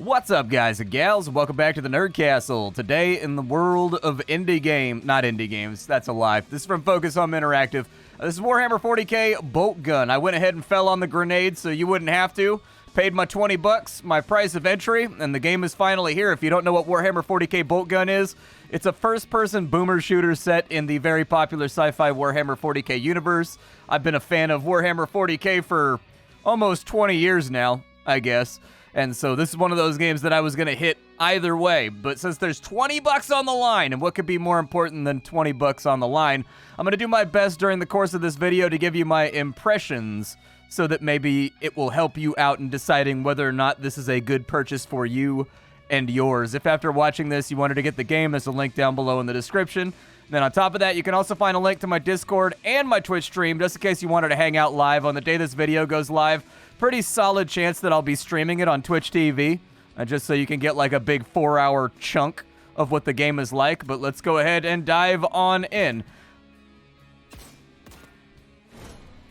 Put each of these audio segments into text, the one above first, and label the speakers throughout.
Speaker 1: What's up, guys and gals? Welcome back to the Nerd Castle. Today, in the world of not indie games, that's a lie. This is from Focus Home Interactive. This is Warhammer 40K Boltgun. I went ahead and fell on the grenade so you wouldn't have to. Paid my 20 bucks, my price of entry, and the game is finally here. If you don't know what Warhammer 40K Boltgun is, it's a first-person boomer shooter set in the very popular sci-fi Warhammer 40K universe. I've been a fan of Warhammer 40K for almost 20 years now, I guess. And so this is one of those games that I was going to hit either way. But since there's 20 bucks on the line, and what could be more important than 20 bucks on the line, I'm going to do my best during the course of this video to give you my impressions so that maybe it will help you out in deciding whether or not this is a good purchase for you and yours. If after watching this you wanted to get the game, there's a link down below in the description. Then on top of that, you can also find a link to my Discord and my Twitch stream, just in case you wanted to hang out live on the day this video goes live. Pretty solid chance that I'll be streaming it on Twitch TV, just so you can get like a big 4-hour chunk of what the game is like. But let's go ahead and dive on in.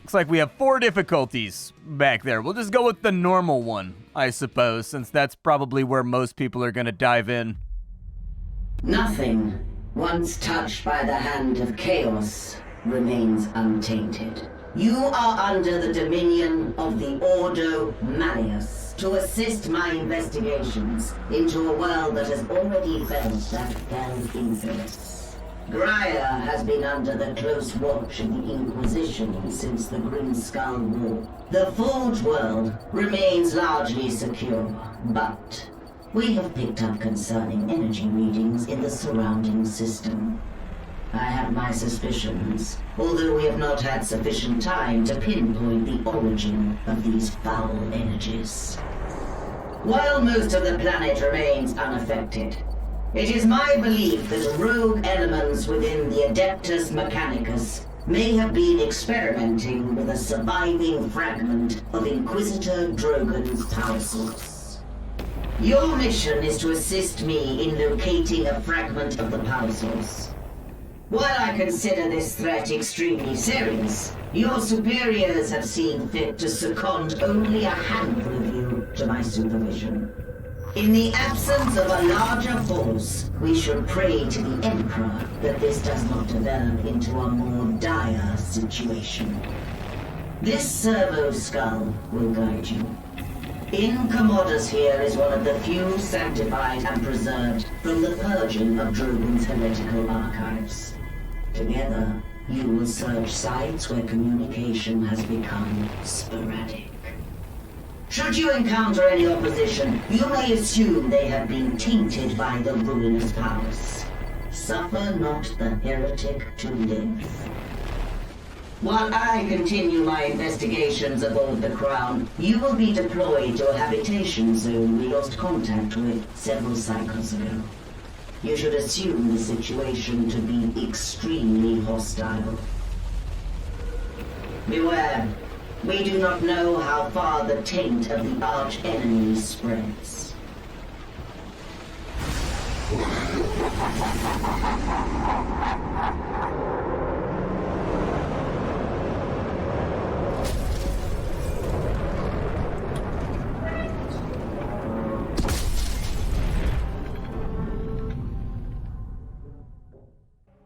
Speaker 1: Looks like we have 4 difficulties back there. We'll just go with the normal one, I suppose, since that's probably where most people are going to dive in.
Speaker 2: Nothing, once touched by the hand of chaos, remains untainted. You are under the dominion of the Ordo Malleus to assist my investigations into a world that has already felt that fell influence. Graia has been under the close watch of the Inquisition since the Grim Skull War. The Forge world remains largely secure, but we have picked up concerning energy readings in the surrounding system. I have my suspicions, although we have not had sufficient time to pinpoint the origin of these foul energies. While most of the planet remains unaffected, it is my belief that rogue elements within the Adeptus Mechanicus may have been experimenting with a surviving fragment of Inquisitor Drogon's power source. Your mission is to assist me in locating a fragment of the power source. While I consider this threat extremely serious, your superiors have seen fit to second only a handful of you to my supervision. In the absence of a larger force, we should pray to the Emperor that this does not develop into a more dire situation. This servo skull will guide you. In Commodus here is one of the few sanctified and preserved from the purging of Drogon's heretical archives. Together, you will search sites where communication has become sporadic. Should you encounter any opposition, you may assume they have been tainted by the ruinous powers. Suffer not the heretic to live. While I continue my investigations aboard the Crown, you will be deployed to a habitation zone we lost contact with several cycles ago. You should assume the situation to be extremely hostile. Beware. We do not know how far the taint of the arch-enemy spreads.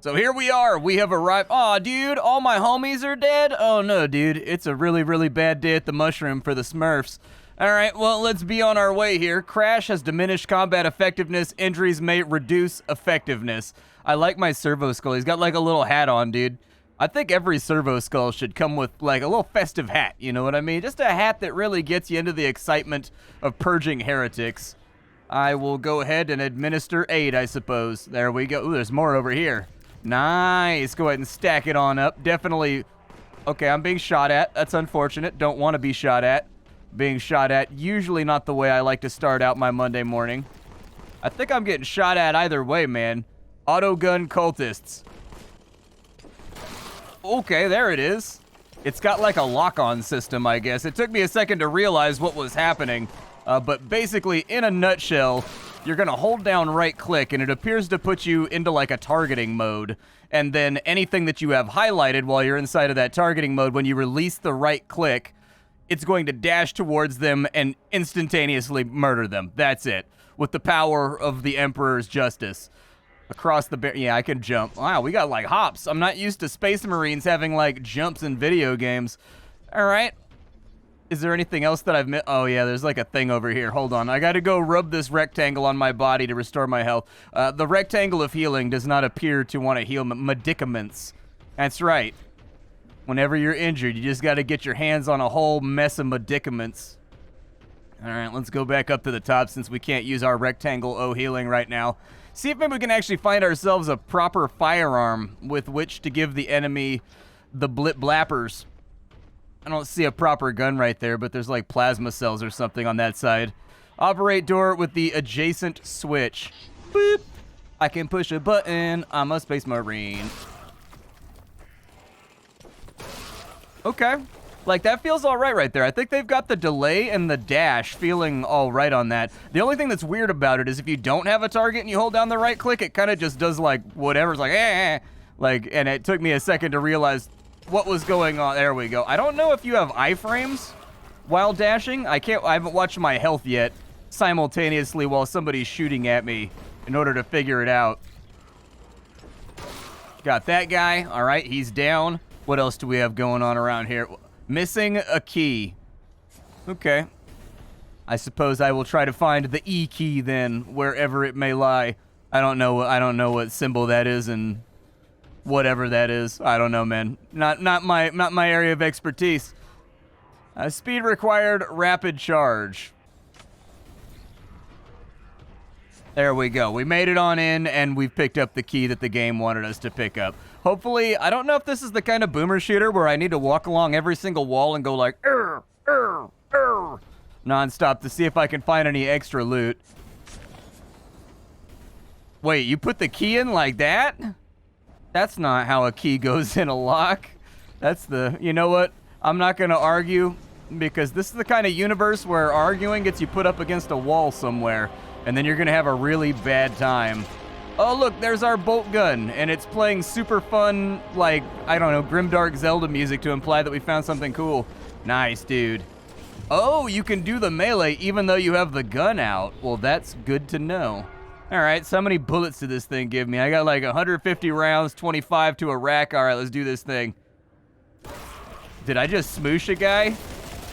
Speaker 1: So here we are, we have arrived. Aw, dude, all my homies are dead? Oh no, dude, it's a really, really bad day at the Mushroom for the Smurfs. Alright, well, let's be on our way here. Crash has diminished combat effectiveness. Injuries may reduce effectiveness. I like my servo skull. He's got like a little hat on, dude. I think every servo skull should come with like a little festive hat, you know what I mean? Just a hat that really gets you into the excitement of purging heretics. I will go ahead and administer aid, I suppose. There we go. Ooh, there's more over here. Nice. Go ahead and stack it on up. Definitely. Okay, I'm being shot at. That's unfortunate. Don't want to be shot at. Being shot at. Usually not the way I like to start out my Monday morning. I think I'm getting shot at either way, man. Autogun cultists. Okay, there it is. It's got like a lock-on system, I guess. It took me a second to realize what was happening. But basically, in a nutshell, you're going to hold down right-click, and it appears to put you into, like, a targeting mode. And then anything that you have highlighted while you're inside of that targeting mode, when you release the right-click, it's going to dash towards them and instantaneously murder them. That's it. With the power of the Emperor's justice. Across the yeah, I can jump. Wow, we got like hops. I'm not used to Space Marines having like jumps in video games. All right. Is there anything else that I've missed? Oh yeah, there's like a thing over here. Hold on. I got to go rub this rectangle on my body to restore my health. The rectangle of healing does not appear to want to heal medicaments. That's right. Whenever you're injured, you just got to get your hands on a whole mess of medicaments. All right, let's go back up to the top since we can't use our rectangle O healing right now. See if maybe we can actually find ourselves a proper firearm with which to give the enemy the blip blappers. I don't see a proper gun right there, but there's like plasma cells or something on that side. Operate door with the adjacent switch. Boop. I can push a button. I'm a Space Marine. Okay. Like, that feels all right there. I think they've got the delay and the dash feeling all right on that. The only thing that's weird about it is if you don't have a target and you hold down the right click, it kind of just does, like, whatever. It's like, Like, and it took me a second to realize what was going on. There we go. I don't know if you have iframes while dashing. I haven't watched my health yet simultaneously while somebody's shooting at me in order to figure it out. Got that guy. All right, he's down. What else do we have going on around here? Missing a key. Okay. I suppose I will try to find the E key then, wherever it may lie. I don't know what symbol that is and whatever that is. I don't know, man. Not my area of expertise. Speed required, rapid charge. There we go. We made it on in, and we've picked up the key that the game wanted us to pick up. Hopefully, I don't know if this is the kind of boomer shooter where I need to walk along every single wall and go like, nonstop to see if I can find any extra loot. Wait, you put the key in like that? That's not how a key goes in a lock. That's the, you know what? I'm not going to argue because this is the kind of universe where arguing gets you put up against a wall somewhere. And then you're going to have a really bad time. Oh, look, there's our Boltgun. And it's playing super fun, like, I don't know, grimdark Zelda music to imply that we found something cool. Nice, dude. Oh, you can do the melee even though you have the gun out. Well, that's good to know. All right, so how many bullets did this thing give me? I got like 150 rounds, 25 to a rack. All right, let's do this thing. Did I just smoosh a guy?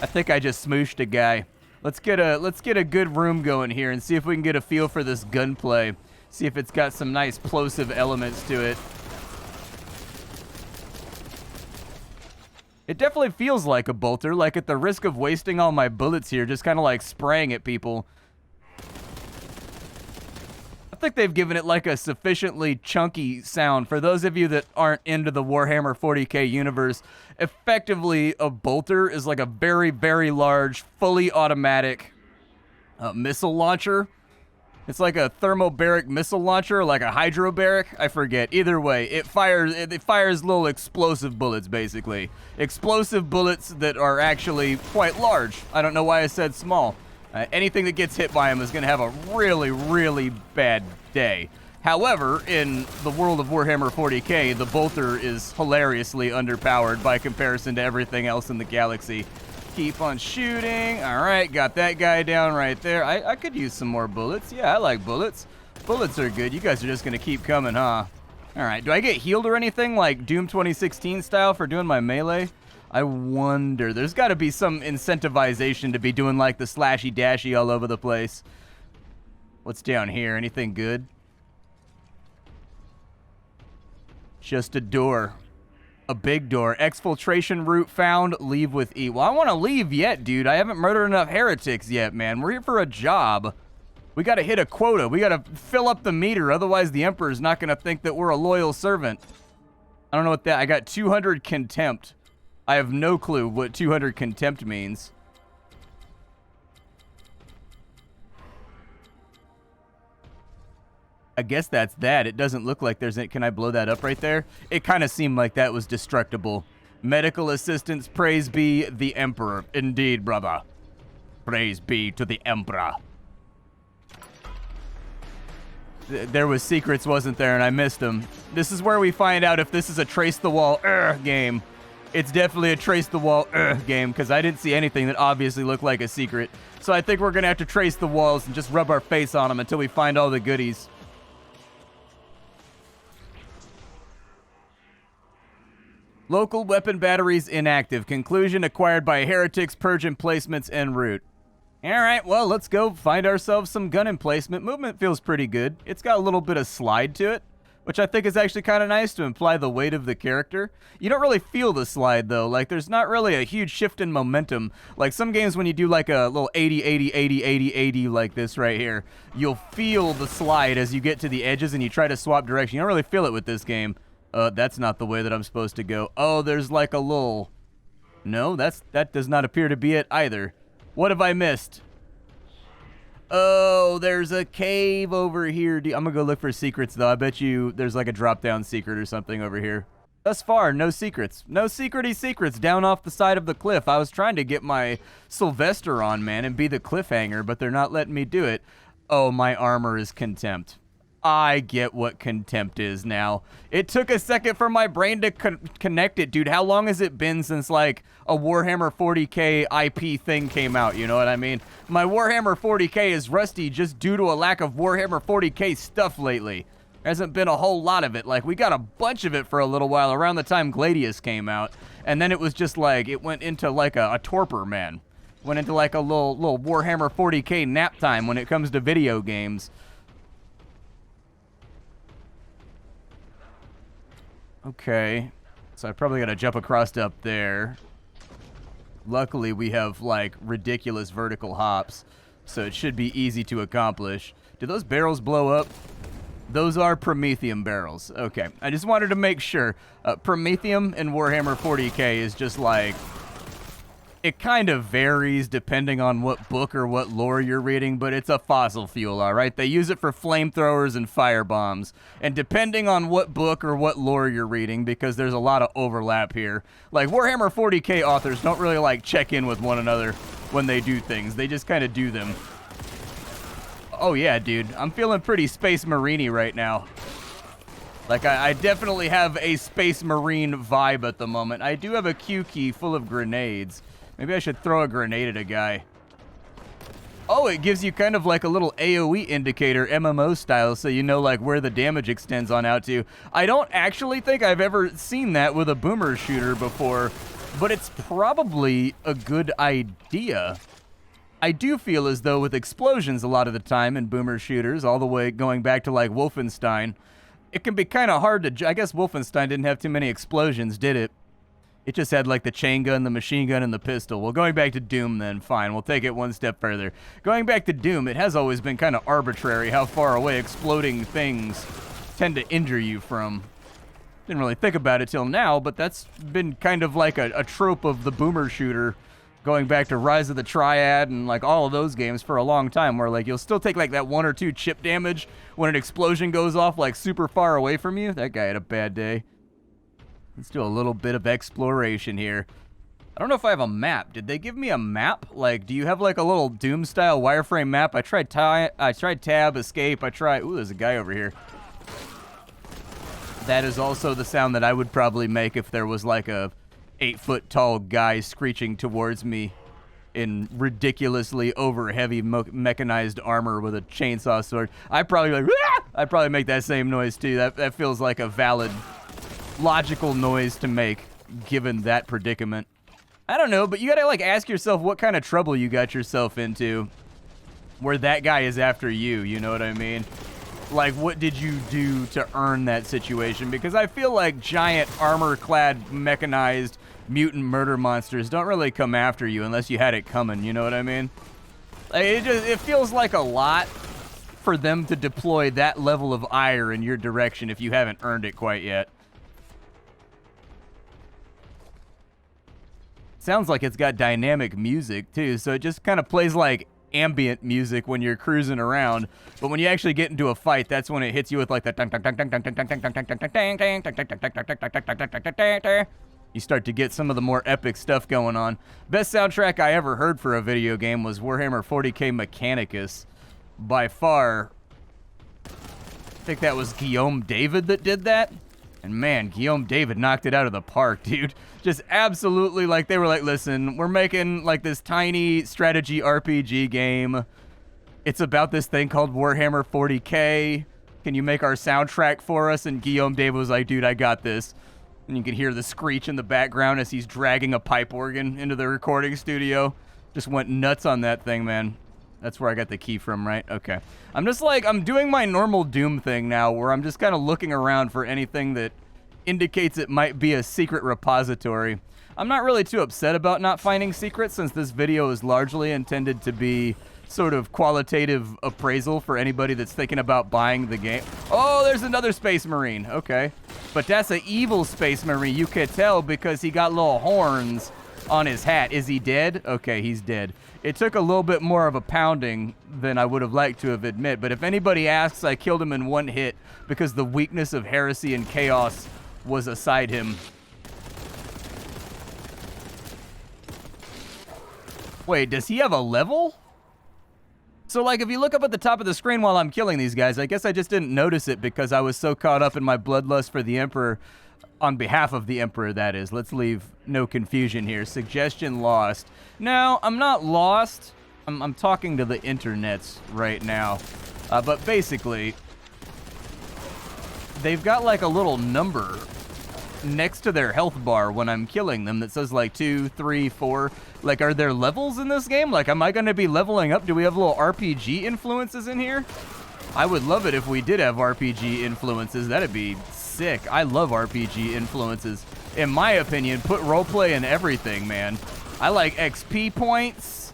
Speaker 1: I think I just smooshed a guy. Let's get a good room going here and see if we can get a feel for this gunplay. See if it's got some nice plosive elements to it. It definitely feels like a bolter, like at the risk of wasting all my bullets here, just kind of like spraying at people. I think they've given it like a sufficiently chunky sound. For those of you that aren't into the Warhammer 40K universe, effectively a bolter is like a very, very large, fully automatic missile launcher. It's like a thermobaric missile launcher, like a hydrobaric. I forget. Either way, it fires little explosive bullets, basically. Explosive bullets that are actually quite large. I don't know why I said small. Anything that gets hit by them is going to have a really, really bad day. However, in the world of Warhammer 40K, the bolter is hilariously underpowered by comparison to everything else in the galaxy. Keep on shooting. All right, got that guy down right there. I could use some more bullets. Yeah, I like bullets. Bullets are good. You guys are just going to keep coming, huh? All right, do I get healed or anything like Doom 2016 style for doing my melee? I wonder. There's got to be some incentivization to be doing like the slashy dashy all over the place. What's down here? Anything good? Just a door. A big door. Exfiltration route found. Leave with E. Well, I want to leave yet, dude. I haven't murdered enough heretics yet, man. We're here for a job. We got to hit a quota. We got to fill up the meter. Otherwise, the Emperor's not going to think that we're a loyal servant. I don't know what that... I got 200 contempt. I have no clue what 200 contempt means. I guess that's that. It doesn't look like there's... Can I blow that up right there? It kind of seemed like that was destructible. Medical assistance, praise be the Emperor. Indeed, brother. Praise be to the Emperor. There was secrets, wasn't there? And I missed them. This is where we find out if this is a trace the wall game. it's definitely a trace the wall game, because I didn't see anything that obviously looked like a secret. So I think we're going to have to trace the walls and just rub our face on them until we find all the goodies. Local weapon batteries inactive. Conclusion acquired by heretics, purge emplacements en route. Alright, well, let's go find ourselves some gun emplacement. Movement feels pretty good. It's got a little bit of slide to it, which I think is actually kind of nice to imply the weight of the character. You don't really feel the slide, though. Like, there's not really a huge shift in momentum. Like, some games when you do, like, a little 80, 80, 80, 80, 80 like this right here, you'll feel the slide as you get to the edges and you try to swap direction. You don't really feel it with this game. That's not the way that I'm supposed to go. Oh, there's like a little... No, that does not appear to be it either. What have I missed? Oh, there's a cave over here. I'm gonna go look for secrets, though. I bet you there's like a drop-down secret or something over here. Thus far, no secrets. No secrety secrets down off the side of the cliff. I was trying to get my Sylvester on, man, and be the cliffhanger, but they're not letting me do it. Oh, my armor is contempt. I get what contempt is now. It took a second for my brain to connect it, dude. How long has it been since, like, a Warhammer 40K IP thing came out, you know what I mean? My Warhammer 40K is rusty just due to a lack of Warhammer 40K stuff lately. There hasn't been a whole lot of it. Like, we got a bunch of it for a little while around the time Gladius came out, and then it was just like, it went into, like, a torpor, man. Went into, like, a little Warhammer 40K nap time when it comes to video games. Okay, so I probably gotta jump across up there. Luckily, we have, like, ridiculous vertical hops, so it should be easy to accomplish. Do those barrels blow up? Those are Promethium barrels. Okay, I just wanted to make sure. Promethium in Warhammer 40K is just, like... It kind of varies depending on what book or what lore you're reading, but it's a fossil fuel, all right? They use it for flamethrowers and firebombs. And depending on what book or what lore you're reading, because there's a lot of overlap here. Like, Warhammer 40K authors don't really, like, check in with one another when they do things. They just kind of do them. Oh, yeah, dude. I'm feeling pretty Space Marine-y right now. Like, I definitely have a Space Marine vibe at the moment. I do have a Q key full of grenades. Maybe I should throw a grenade at a guy. Oh, it gives you kind of like a little AoE indicator, MMO style, so you know like where the damage extends on out to. I don't actually think I've ever seen that with a boomer shooter before, but it's probably a good idea. I do feel as though with explosions a lot of the time in boomer shooters, all the way going back to like Wolfenstein, it can be kind of hard to... I guess Wolfenstein didn't have too many explosions, did it? It just had, like, the chain gun, the machine gun, and the pistol. Well, going back to Doom, then, fine. We'll take it one step further. Going back to Doom, it has always been kind of arbitrary how far away exploding things tend to injure you from. Didn't really think about it till now, but that's been kind of like a trope of the boomer shooter going back to Rise of the Triad and, like, all of those games for a long time where, like, you'll still take, like, that 1 or 2 chip damage when an explosion goes off, like, super far away from you. That guy had a bad day. Let's do a little bit of exploration here. I don't know if I have a map. Did they give me a map? Like, do you have like a little Doom-style wireframe map? I tried tab, escape. Ooh, there's a guy over here. That is also the sound that I would probably make if there was like a 8-foot-tall guy screeching towards me in ridiculously over-heavy mechanized armor with a chainsaw sword. I'd probably be like, "Wah!" I'd probably make that same noise too. That feels like a valid... logical noise to make, given that predicament. I don't know, but you gotta, like, ask yourself what kind of trouble you got yourself into where that guy is after you, you know what I mean? Like, what did you do to earn that situation? Because I feel like giant, armor-clad, mechanized, mutant murder monsters don't really come after you unless you had it coming, you know what I mean? Like, it feels like a lot for them to deploy that level of ire in your direction if you haven't earned it quite yet. Sounds like it's got dynamic music too, so it just kind of plays like ambient music when you're cruising around, but when you actually get into a fight, that's when it hits you with like the you start to get some of the more epic stuff going on. Best soundtrack I ever heard for a video game was Warhammer 40K Mechanicus. By far, I think that was Guillaume David that did that. And man, Guillaume David knocked it out of the park, dude. Just absolutely, like, they were like, listen, we're making, like, this tiny strategy RPG game. It's about this thing called Warhammer 40K. Can you make our soundtrack for us? And Guillaume David was like, dude, I got this. And you can hear the screech in the background as he's dragging a pipe organ into the recording studio. Just went nuts on that thing, man. That's where I got the key from, right? Okay. I'm just like, I'm doing my normal Doom thing now, where I'm just kind of looking around for anything that indicates it might be a secret repository. I'm not really too upset about not finding secrets, since this video is largely intended to be sort of qualitative appraisal for anybody that's thinking about buying the game. Oh, there's another Space Marine. Okay. But that's an evil Space Marine. You could tell because he got little horns on his hat. Is he dead? Okay, he's dead. It took a little bit more of a pounding than I would have liked to have admit, but if anybody asks, I killed him in one hit because the weakness of heresy and chaos was aside him. Wait, does he have a level? So, like, if you look up at the top of the screen while I'm killing these guys, I guess I just didn't notice it because I was so caught up in my bloodlust for the Emperor, on behalf of the Emperor, that is. Let's leave no confusion here. Suggestion lost. No, I'm not lost. I'm talking to the internets right now. But basically, they've got, like, a little number next to their health bar when I'm killing them that says like 2, 3, 4. Like, are there levels in this game? Like, am I going to be leveling up? Do we have little RPG influences in here? I would love it if we did have RPG influences. That'd be sick. I love RPG influences. In my opinion, put roleplay in everything, man. I like XP points.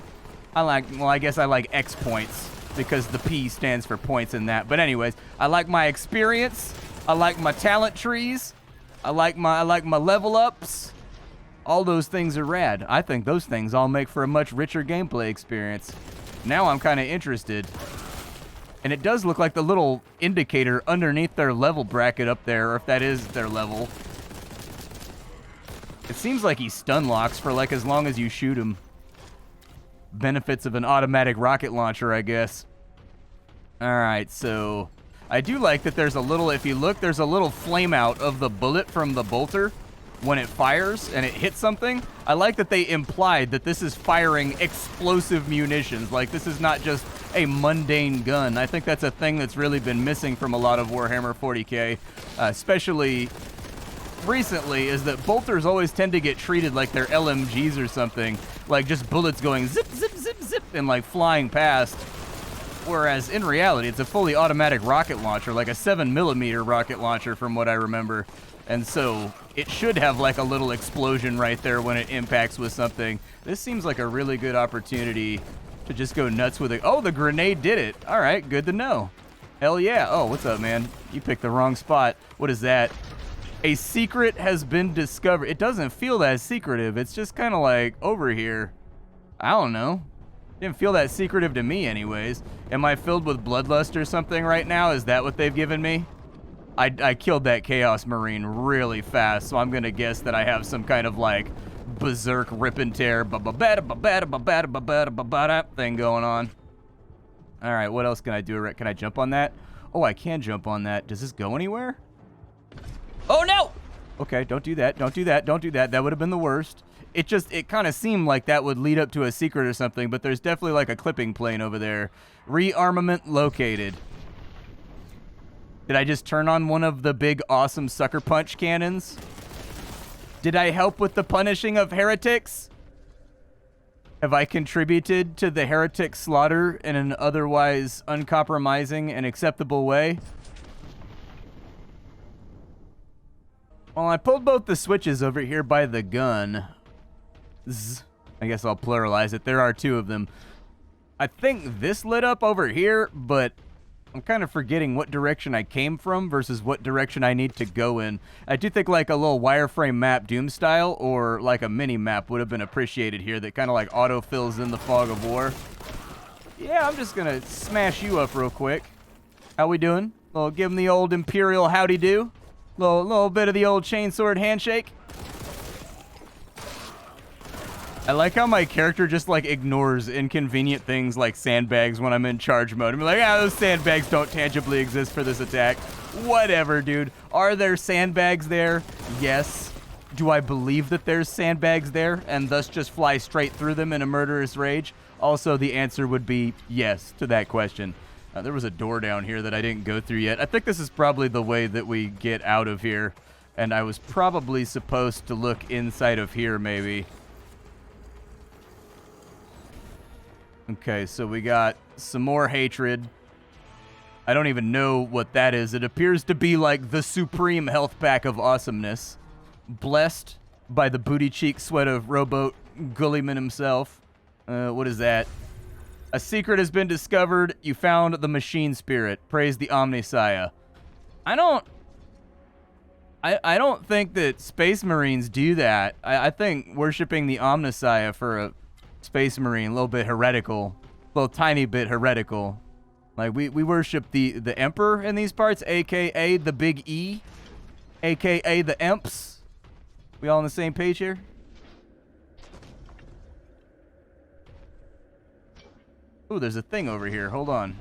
Speaker 1: Well, I guess I like X points because the P stands for points in that. But anyways, I like my experience. I like my talent trees. I like my level ups. All those things are rad. I think those things all make for a much richer gameplay experience. Now I'm kind of interested. And it does look like the little indicator underneath their level bracket up there, or if that is their level. It seems like he stun locks for like as long as you shoot him. Benefits of an automatic rocket launcher, I guess. Alright, so I do like that there's a little, if you look, there's a little flame out of the bullet from the bolter when it fires and it hits something. I like that they implied that this is firing explosive munitions. Like, this is not just a mundane gun. I think that's a thing that's really been missing from a lot of Warhammer 40K, especially recently, is that bolters always tend to get treated like they're LMGs or something. Like, just bullets going zip, zip, zip, zip, and like flying past. Whereas in reality, it's a fully automatic rocket launcher, like a 7mm rocket launcher from what I remember. And so it should have like a little explosion right there when it impacts with something. This seems like a really good opportunity to just go nuts with it. Oh, the grenade did it. All right, good to know. Hell yeah. Oh, what's up, man? You picked the wrong spot. What is that? A secret has been discovered. It doesn't feel that secretive. It's just kind of like over here. I don't know. Didn't feel that secretive to me anyways. Am I filled with bloodlust or something right now? Is that what they've given me? I killed that Chaos Marine really fast, so I'm gonna guess that I have some kind of like berserk rip and tear thing going on. Alright, what else can I do? Can I jump on that? Oh, I can jump on that. Does this go anywhere? Oh no! Okay, don't do that, don't do that, don't do that. That would have been the worst. It kind of seemed like that would lead up to a secret or something, but there's definitely like a clipping plane over there. Rearmament located. Did I just turn on one of the big awesome sucker punch cannons? Did I help with the punishing of heretics? Have I contributed to the heretic slaughter in an otherwise uncompromising and acceptable way? Well, I pulled both the switches over here by the gun. I guess I'll pluralize it. There are two of them. I think this lit up over here, but I'm kind of forgetting what direction I came from versus what direction I need to go in. I do think like a little wireframe map Doom style or like a mini map would have been appreciated here that kind of like auto fills in the fog of war. Yeah, I'm just gonna smash you up real quick. How we doing? Well, give him the old Imperial howdy do. Little bit of the old chainsword handshake. I like how my character just like ignores inconvenient things like sandbags when I'm in charge mode. I'm like, those sandbags don't tangibly exist for this attack. Whatever, dude. Are there sandbags there? Yes. Do I believe that there's sandbags there and thus just fly straight through them in a murderous rage? Also, the answer would be yes to that question. There was a door down here that I didn't go through yet. I think this is probably the way that we get out of here. And I was probably supposed to look inside of here, maybe. Okay, so we got some more hatred. I don't even know what that is. It appears to be like the supreme health pack of awesomeness. Blessed by the booty cheek sweat of Rowboat Gullyman himself. What is that? A secret has been discovered. You found the machine spirit. Praise the Omnisaya. I don't think that Space Marines do that. I think worshiping the Omnisaya for a Space Marine, a little bit heretical. A little tiny bit heretical. Like, we worship the Emperor in these parts, a.k.a. the Big E, a.k.a. the Emps. We all on the same page here? Ooh, there's a thing over here. Hold on.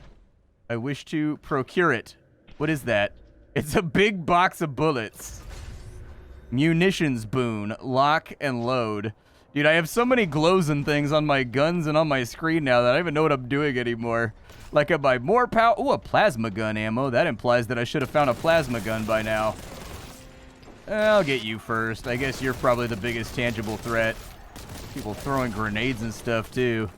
Speaker 1: I wish to procure it. What is that? It's a big box of bullets. Munitions boon. Lock and load. Dude, I have so many glows and things on my guns and on my screen now that I don't even know what I'm doing anymore. Like, I buy more power. Ooh, a plasma gun ammo. That implies that I should have found a plasma gun by now. I'll get you first. I guess you're probably the biggest tangible threat. People throwing grenades and stuff, too.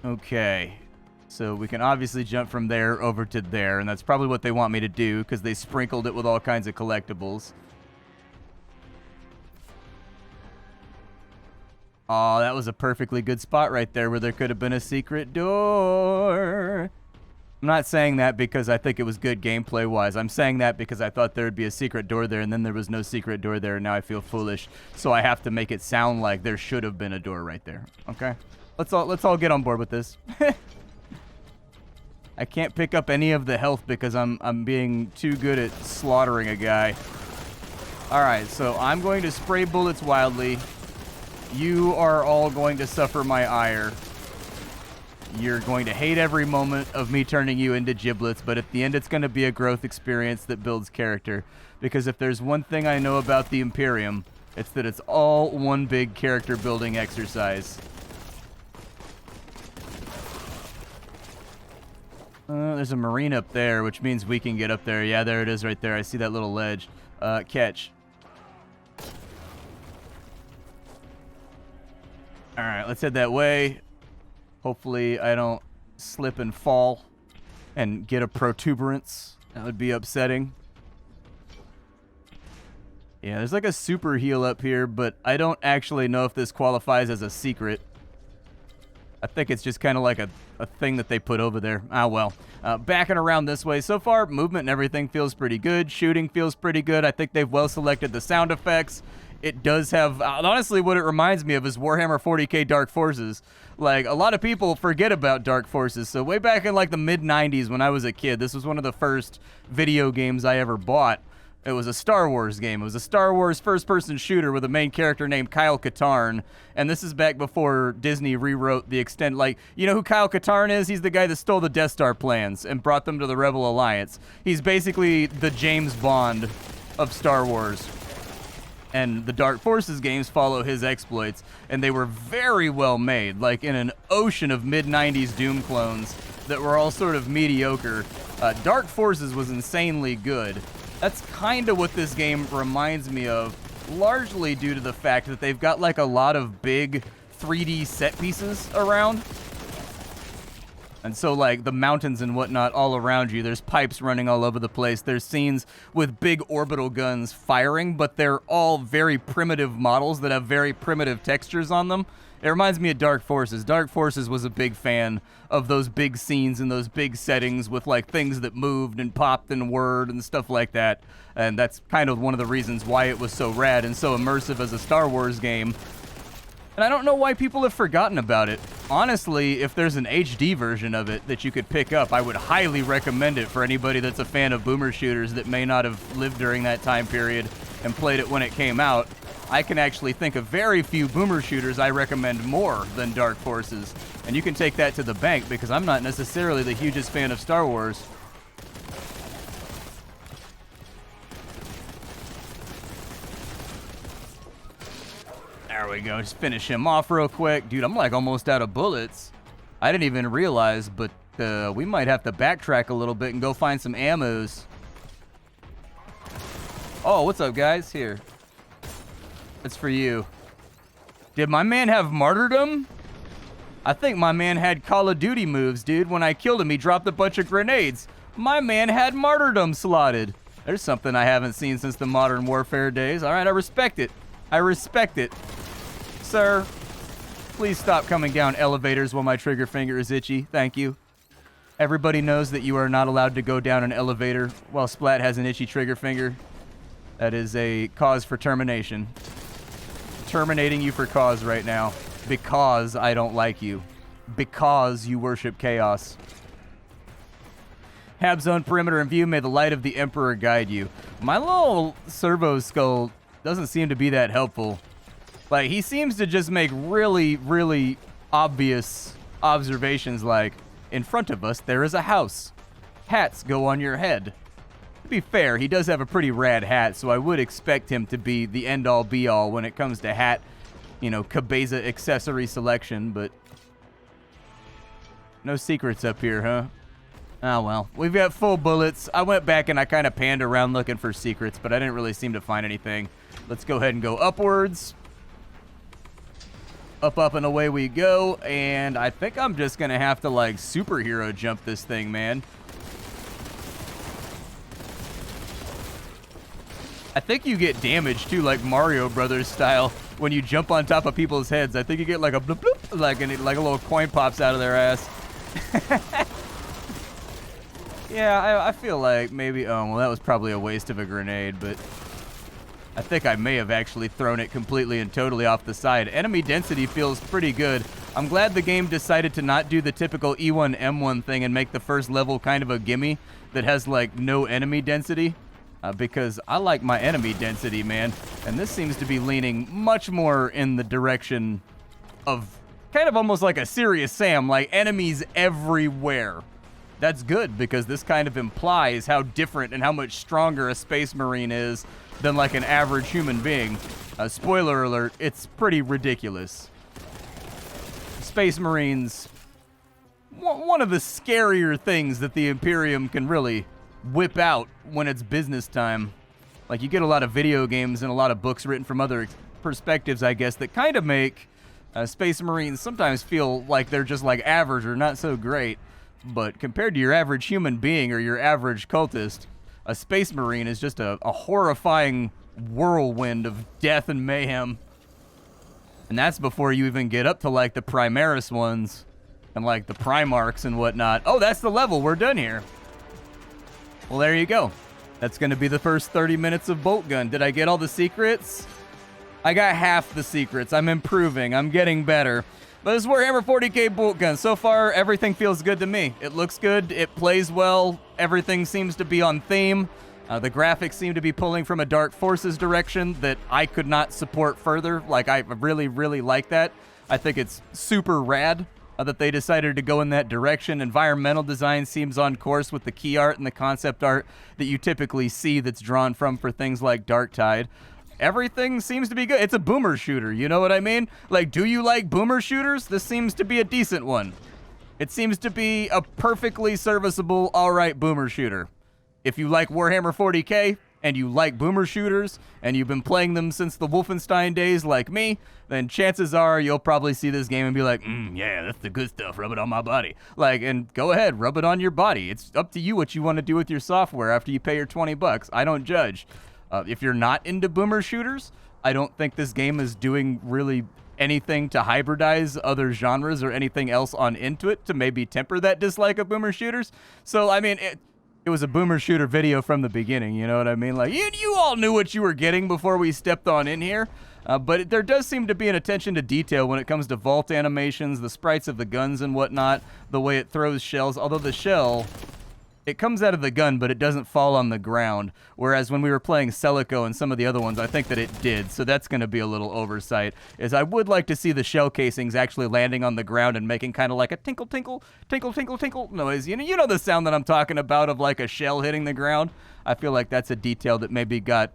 Speaker 1: Okay. So we can obviously jump from there over to there, and that's probably what they want me to do, because they sprinkled it with all kinds of collectibles. Oh, that was a perfectly good spot right there where there could have been a secret door. I'm not saying that because I think it was good gameplay-wise. I'm saying that because I thought there would be a secret door there, and then there was no secret door there, and now I feel foolish. So I have to make it sound like there should have been a door right there. Okay? Let's all get on board with this. I can't pick up any of the health because I'm being too good at slaughtering a guy. All right, so I'm going to spray bullets wildly. You are all going to suffer my ire. You're going to hate every moment of me turning you into giblets, but at the end it's going to be a growth experience that builds character. Because if there's one thing I know about the Imperium, it's that it's all one big character building exercise. There's a marine up there, which means we can get up there. Yeah, there it is right there. I see that little ledge. Catch. Alright, let's head that way. Hopefully I don't slip and fall and get a protuberance. That would be upsetting. Yeah, there's like a super heal up here, but I don't actually know if this qualifies as a secret. I think it's just kind of like a thing that they put over there. Ah, well. Backing around this way. So far, movement and everything feels pretty good. Shooting feels pretty good. I think they've well selected the sound effects. It does have, honestly, what it reminds me of is Warhammer 40K Dark Forces. Like, a lot of people forget about Dark Forces. So way back in like the mid-90s when I was a kid, this was one of the first video games I ever bought. It was a Star Wars game. It was a Star Wars first-person shooter with a main character named Kyle Katarn. And this is back before Disney rewrote the extent. Like, you know who Kyle Katarn is? He's the guy that stole the Death Star plans and brought them to the Rebel Alliance. He's basically the James Bond of Star Wars. And the Dark Forces games follow his exploits, and they were very well made, like in an ocean of mid-90s Doom clones that were all sort of mediocre. Dark Forces was insanely good. That's kind of what this game reminds me of, largely due to the fact that they've got like a lot of big 3D set pieces around. And so, like, the mountains and whatnot all around you, there's pipes running all over the place. There's scenes with big orbital guns firing, but they're all very primitive models that have very primitive textures on them. It reminds me of Dark Forces. Dark Forces was a big fan of those big scenes and those big settings with, like, things that moved and popped and whirred and stuff like that. And that's kind of one of the reasons why it was so rad and so immersive as a Star Wars game. And I don't know why people have forgotten about it. Honestly, if there's an HD version of it that you could pick up, I would highly recommend it for anybody that's a fan of boomer shooters that may not have lived during that time period and played it when it came out. I can actually think of very few boomer shooters I recommend more than Dark Forces. And you can take that to the bank because I'm not necessarily the hugest fan of Star Wars. There we go, just finish him off real quick. Dude, I'm like almost out of bullets. I didn't even realize, but we might have to backtrack a little bit and go find some ammos. Oh, what's up, guys? Here. It's for you. Did my man have martyrdom? I think my man had Call of Duty moves, dude. When I killed him, he dropped a bunch of grenades. My man had martyrdom slotted. There's something I haven't seen since the Modern Warfare days. All right, I respect it. I respect it. Sir, please stop coming down elevators while my trigger finger is itchy. Thank you. Everybody knows that you are not allowed to go down an elevator while Splat has an itchy trigger finger. That is a cause for termination. Terminating you for cause right now. Because I don't like you. Because you worship chaos. Have zone perimeter in view. May the light of the Emperor guide you. My little servo skull doesn't seem to be that helpful. Like, he seems to just make really, really obvious observations like, in front of us, there is a house. Hats go on your head. To be fair, he does have a pretty rad hat, so I would expect him to be the end-all, be-all when it comes to hat, you know, Cabeza accessory selection, but no secrets up here, huh? Oh, well. We've got full bullets. I went back and I kind of panned around looking for secrets, but I didn't really seem to find anything. Let's go ahead and go upwards. Up, up, and away we go, and I think I'm just gonna have to, like, superhero jump this thing, man. I think you get damage, too, like Mario Brothers style, when you jump on top of people's heads. I think you get, like, a bloop, bloop, like a little coin pops out of their ass. Yeah, I feel like maybe, oh, well, that was probably a waste of a grenade, but I think I may have actually thrown it completely and totally off the side. Enemy density feels pretty good. I'm glad the game decided to not do the typical E1, M1 thing and make the first level kind of a gimme that has, like, no enemy density. Because I like my enemy density, man. And this seems to be leaning much more in the direction of kind of almost like a Serious Sam, like enemies everywhere. That's good, because this kind of implies how different and how much stronger a Space Marine is than like an average human being. Spoiler alert, it's pretty ridiculous. Space Marines, one of the scarier things that the Imperium can really whip out when it's business time. Like, you get a lot of video games and a lot of books written from other perspectives, I guess, that kind of make Space Marines sometimes feel like they're just like average or not so great. But compared to your average human being or your average cultist, a Space Marine is just a horrifying whirlwind of death and mayhem. And that's before you even get up to, like, the Primaris ones and, like, the Primarchs and whatnot. Oh, that's the level. We're done here. Well, there you go. That's going to be the first 30 minutes of Boltgun. Did I get all the secrets? I got half the secrets. I'm improving. I'm getting better. But this is Warhammer 40K Boltgun. So far, everything feels good to me. It looks good. It plays well. Everything seems to be on theme. The graphics seem to be pulling from a Dark Forces direction that I could not support further. Like, I really, really like that. I think it's super rad that they decided to go in that direction. Environmental design seems on course with the key art and the concept art that you typically see that's drawn from for things like Dark Tide. Everything seems to be good. It's a boomer shooter, you know what I mean? Like, do you like boomer shooters? This seems to be a decent one. It seems to be a perfectly serviceable, alright boomer shooter. If you like Warhammer 40K, and you like boomer shooters, and you've been playing them since the Wolfenstein days like me, then chances are you'll probably see this game and be like, yeah, that's the good stuff, rub it on my body. Like, and go ahead, rub it on your body. It's up to you what you want to do with your software after you pay your $20. I don't judge. If you're not into boomer shooters, I don't think this game is doing really anything to hybridize other genres or anything else on into it to maybe temper that dislike of boomer shooters. So, I mean, it was a boomer shooter video from the beginning, you know what I mean? Like, you all knew what you were getting before we stepped on in here. But there does seem to be an attention to detail when it comes to vault animations, the sprites of the guns and whatnot, the way it throws shells. Although the shell it comes out of the gun, but it doesn't fall on the ground. Whereas when we were playing Celico and some of the other ones, I think that it did. So that's going to be a little oversight. Is I would like to see the shell casings actually landing on the ground and making kind of like a tinkle, tinkle, tinkle, tinkle, tinkle noise. You know the sound that I'm talking about of like a shell hitting the ground. I feel like that's a detail that maybe got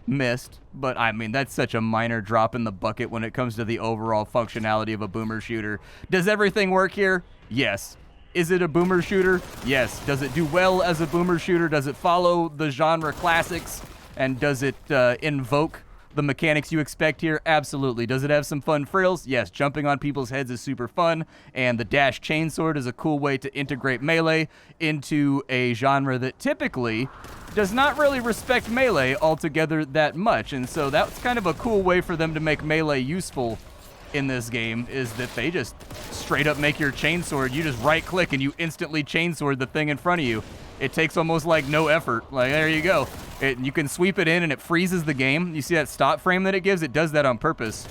Speaker 1: missed. But I mean, that's such a minor drop in the bucket when it comes to the overall functionality of a boomer shooter. Does everything work here? Yes. Is it a boomer shooter? Yes. Does it do well as a boomer shooter? Does it follow the genre classics? And does it invoke the mechanics you expect here? Absolutely. Does it have some fun frills? Yes. Jumping on people's heads is super fun, and the dash chainsword is a cool way to integrate melee into a genre that typically does not really respect melee altogether that much, and so that's kind of a cool way for them to make melee useful in this game, is that they just straight up make your chainsword. You just right click and you instantly chainsword the thing in front of you. It takes almost like no effort. Like, there you go. You can sweep it in and it freezes the game. You see that stop frame that it gives? It does that on purpose.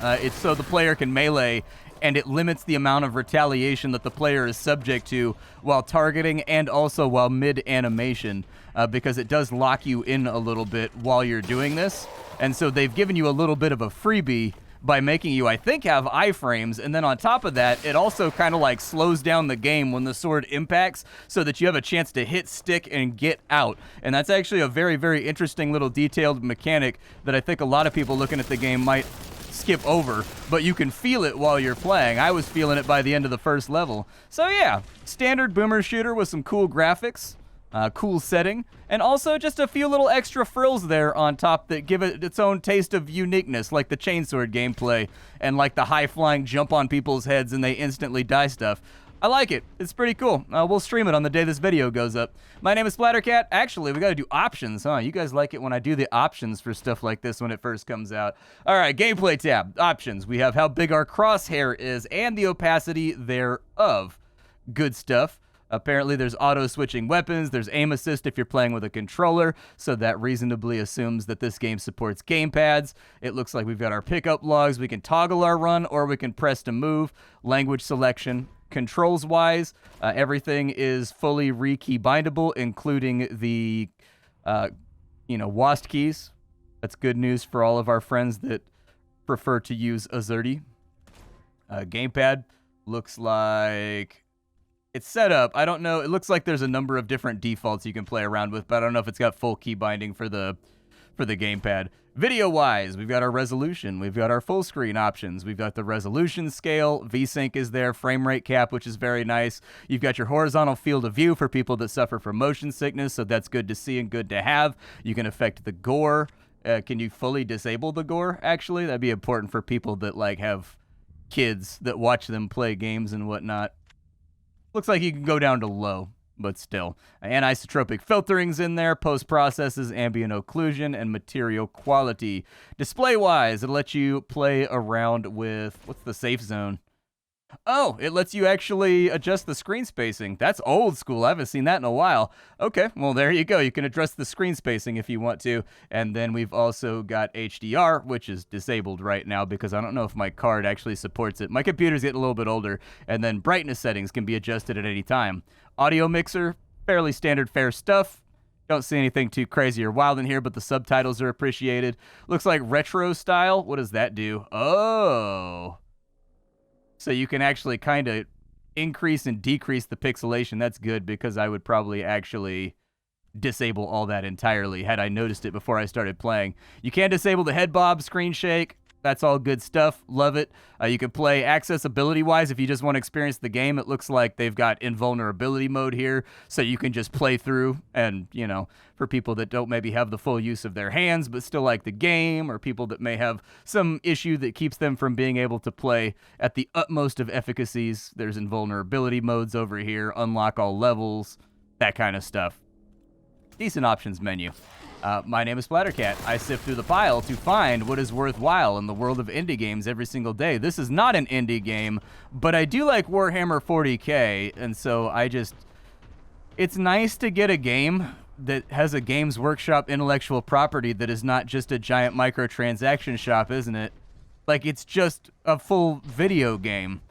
Speaker 1: It's so the player can melee, and it limits the amount of retaliation that the player is subject to while targeting and also while mid-animation, because it does lock you in a little bit while you're doing this. And so they've given you a little bit of a freebie by making you, I think, have iframes, and then on top of that, it also kind of like slows down the game when the sword impacts so that you have a chance to hit stick and get out. And that's actually a very, very interesting little detailed mechanic that I think a lot of people looking at the game might skip over, but you can feel it while you're playing. I was feeling it by the end of the first level. So yeah, standard boomer shooter with some cool graphics. Cool setting, and also just a few little extra frills there on top that give it its own taste of uniqueness, like the chainsword gameplay and like the high-flying jump on people's heads and they instantly die stuff. I like it. It's pretty cool. We'll stream it on the day this video goes up. My name is Splattercat. Actually, we got to do options, huh? You guys like it when I do the options for stuff like this when it first comes out. All right, gameplay tab, options. We have how big our crosshair is and the opacity thereof. Good stuff. Apparently, there's auto-switching weapons, there's aim assist if you're playing with a controller, so that reasonably assumes that this game supports gamepads. It looks like we've got our pickup logs, we can toggle our run, or we can press to move. Language selection. Controls-wise, everything is fully re-key bindable, including the, WASD keys. That's good news for all of our friends that prefer to use Azerty. Gamepad looks like it's set up. I don't know. It looks like there's a number of different defaults you can play around with, but I don't know if it's got full key binding for the gamepad. Video-wise, we've got our resolution. We've got our full screen options. We've got the resolution scale. VSync is there. Frame rate cap, which is very nice. You've got your horizontal field of view for people that suffer from motion sickness, so that's good to see and good to have. You can affect the gore. Can you fully disable the gore, actually? That'd be important for people that, like, have kids that watch them play games and whatnot. Looks like you can go down to low, but still. Anisotropic filtering's in there, post-processes, ambient occlusion, and material quality. Display-wise, it'll let you play around with, what's the safe zone? Oh, it lets you actually adjust the screen spacing. That's old school. I haven't seen that in a while. Okay, well, there you go. You can adjust the screen spacing if you want to. And then we've also got HDR, which is disabled right now because I don't know if my card actually supports it. My computer's getting a little bit older. And then brightness settings can be adjusted at any time. Audio mixer, fairly standard fare stuff. Don't see anything too crazy or wild in here, but the subtitles are appreciated. Looks like retro style. What does that do? Oh. So you can actually kind of increase and decrease the pixelation. That's good because I would probably actually disable all that entirely had I noticed it before I started playing. You can disable the head bob, screen shake. That's all good stuff. Love it. You can play accessibility-wise if you just want to experience the game. It looks like they've got invulnerability mode here, so you can just play through and, for people that don't maybe have the full use of their hands but still like the game, or people that may have some issue that keeps them from being able to play at the utmost of efficacies. There's invulnerability modes over here, unlock all levels, that kind of stuff. Decent options menu. My name is Splattercat. I sift through the pile to find what is worthwhile in the world of indie games every single day. This is not an indie game, but I do like Warhammer 40K, and so it's nice to get a game that has a Games Workshop intellectual property that is not just a giant microtransaction shop, isn't it? Like, it's just a full video game.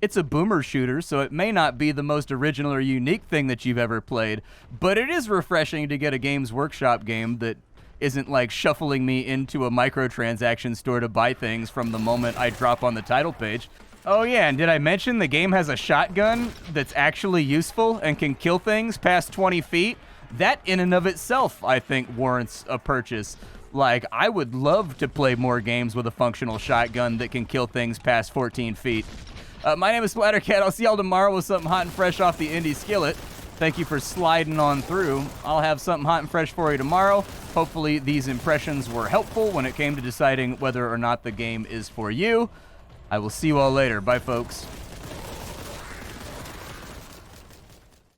Speaker 1: It's a boomer shooter, so it may not be the most original or unique thing that you've ever played, but it is refreshing to get a Games Workshop game that isn't like shuffling me into a microtransaction store to buy things from the moment I drop on the title page. Oh yeah, and did I mention the game has a shotgun that's actually useful and can kill things past 20 feet? That in and of itself, I think, warrants a purchase. Like, I would love to play more games with a functional shotgun that can kill things past 14 feet. My name is Splattercat. I'll see y'all tomorrow with something hot and fresh off the indie skillet. Thank you for sliding on through. I'll have something hot and fresh for you tomorrow. Hopefully these impressions were helpful when it came to deciding whether or not the game is for you. I will see you all later. Bye, folks.